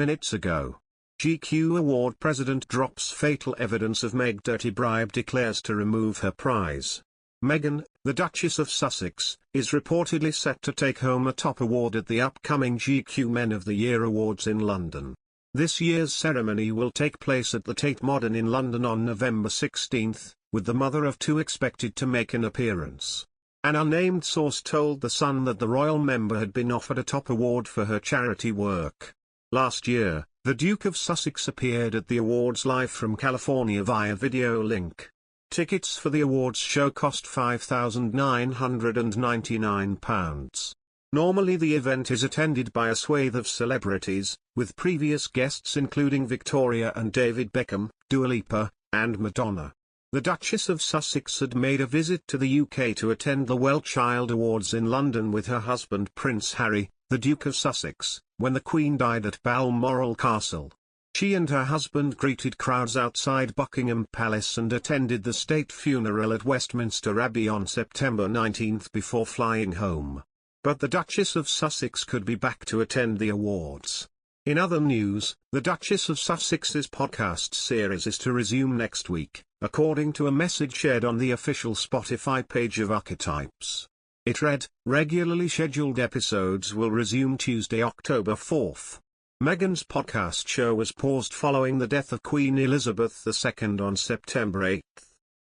minutes ago. GQ award president drops fatal evidence of Meg dirty bribe, declares to remove her prize. Meghan, the Duchess of Sussex, is reportedly set to take home a top award at the upcoming GQ Men of the Year Awards in London. This year's ceremony will take place at the Tate Modern in London on November 16, with the mother of two expected to make an appearance. An unnamed source told The Sun that the royal member had been offered a top award for her charity work. Last year, the Duke of Sussex appeared at the awards live from California via video link. Tickets for the awards show cost £5,999. Normally the event is attended by a swathe of celebrities, with previous guests including Victoria and David Beckham, Dua Lipa, and Madonna. The Duchess of Sussex had made a visit to the UK to attend the Well Child Awards in London with her husband Prince Harry, the Duke of Sussex, when the Queen died at Balmoral Castle. She and her husband greeted crowds outside Buckingham Palace and attended the state funeral at Westminster Abbey on September 19 before flying home. But the Duchess of Sussex could be back to attend the awards. In other news, the Duchess of Sussex's podcast series is to resume next week, according to a message shared on the official Spotify page of Archetypes. It read, "Regularly scheduled episodes will resume Tuesday, October 4th. Meghan's podcast show was paused following the death of Queen Elizabeth II on September 8.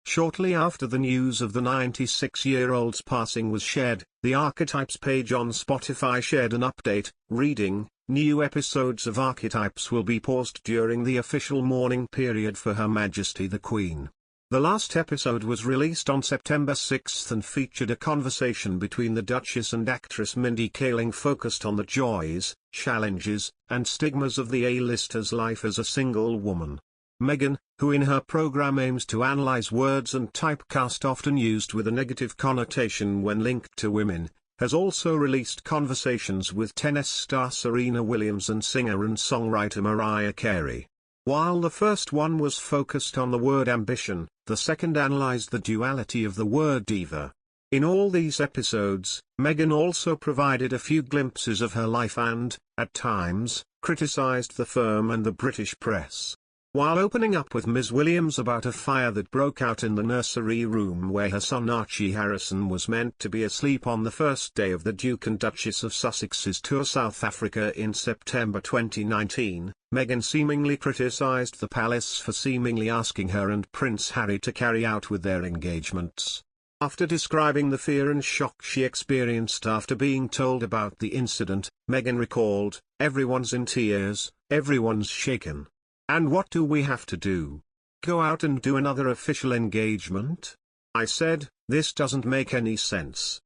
Shortly after the news of the 96-year-old's passing was shared, the Archetypes page on Spotify shared an update, reading, "New episodes of Archetypes will be paused during the official mourning period for Her Majesty the Queen." The last episode was released on September 6 and featured a conversation between the Duchess and actress Mindy Kaling focused on the joys, challenges, and stigmas of the A-lister's life as a single woman. Meghan, who in her program aims to analyze words and typecast often used with a negative connotation when linked to women, has also released conversations with tennis star Serena Williams and singer and songwriter Mariah Carey. While the first one was focused on the word ambition, the second analyzed the duality of the word diva. In all these episodes, Meghan also provided a few glimpses of her life and, at times, criticized the firm and the British press. While opening up with Ms. Williams about a fire that broke out in the nursery room where her son Archie Harrison was meant to be asleep on the first day of the Duke and Duchess of Sussex's tour South Africa in September 2019, Meghan seemingly criticized the palace for seemingly asking her and Prince Harry to carry out with their engagements. After describing the fear and shock she experienced after being told about the incident, Meghan recalled, "Everyone's in tears, everyone's shaken. And what do we have to do? Go out and do another official engagement? I said, this doesn't make any sense.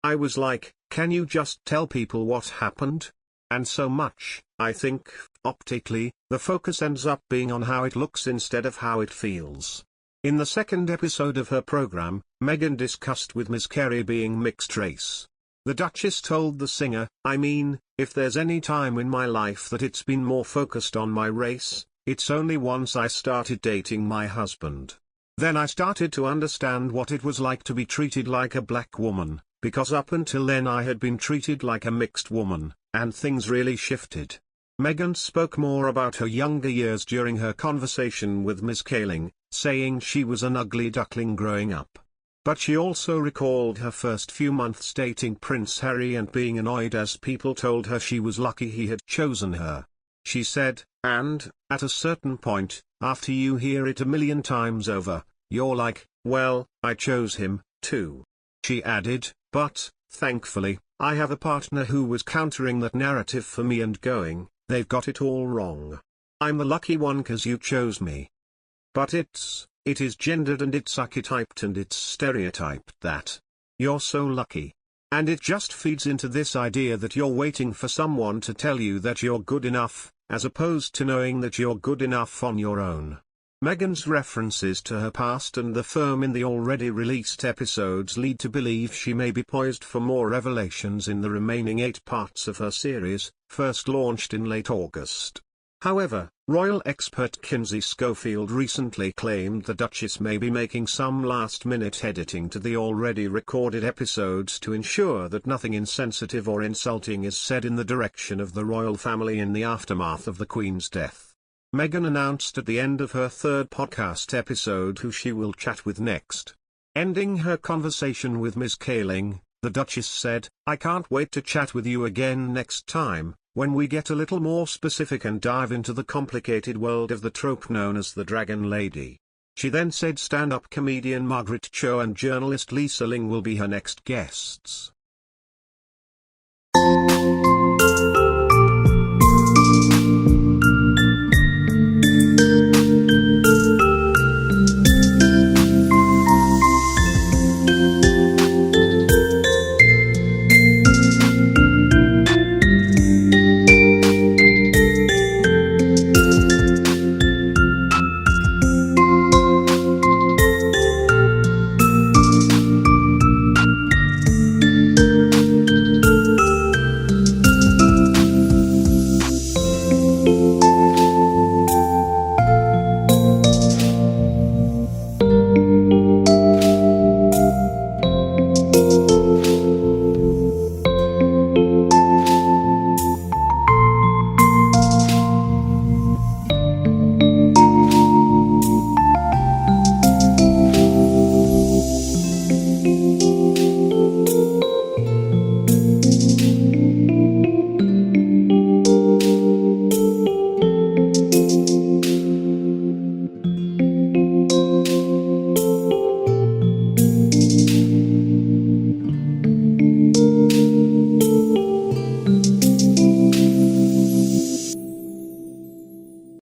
I was like, can you just tell people what happened? And so much, I think, optically, the focus ends up being on how it looks instead of how it feels." In the second episode of her program, Meghan discussed with Ms. Carey being mixed race. The Duchess told the singer, "I mean, if there's any time in my life that it's been more focused on my race, it's only once I started dating my husband. Then I started to understand what it was like to be treated like a black woman, because up until then I had been treated like a mixed woman, and things really shifted." Meghan spoke more about her younger years during her conversation with Ms. Kaling, saying she was an ugly duckling growing up. But she also recalled her first few months dating Prince Harry and being annoyed as people told her she was lucky he had chosen her. She said, "And, at a certain point, after you hear it a million times over, you're like, well, I chose him, too." She added, "But, thankfully, I have a partner who was countering that narrative for me and going, they've got it all wrong. I'm the lucky one 'cause you chose me. But it is gendered and it's archetyped and it's stereotyped that you're so lucky. And it just feeds into this idea that you're waiting for someone to tell you that you're good enough, as opposed to knowing that you're good enough on your own." Meghan's references to her past and the firm in the already released episodes lead to believe she may be poised for more revelations in the remaining 8 parts of her series, first launched in late August. However, royal expert Kinsey Schofield recently claimed the Duchess may be making some last-minute editing to the already recorded episodes to ensure that nothing insensitive or insulting is said in the direction of the royal family in the aftermath of the Queen's death. Meghan announced at the end of her third podcast episode who she will chat with next. Ending her conversation with Ms. Kaling, the Duchess said, "I can't wait to chat with you again next time, when we get a little more specific and dive into the complicated world of the trope known as the Dragon Lady." She then said stand-up comedian Margaret Cho and journalist Lisa Ling will be her next guests.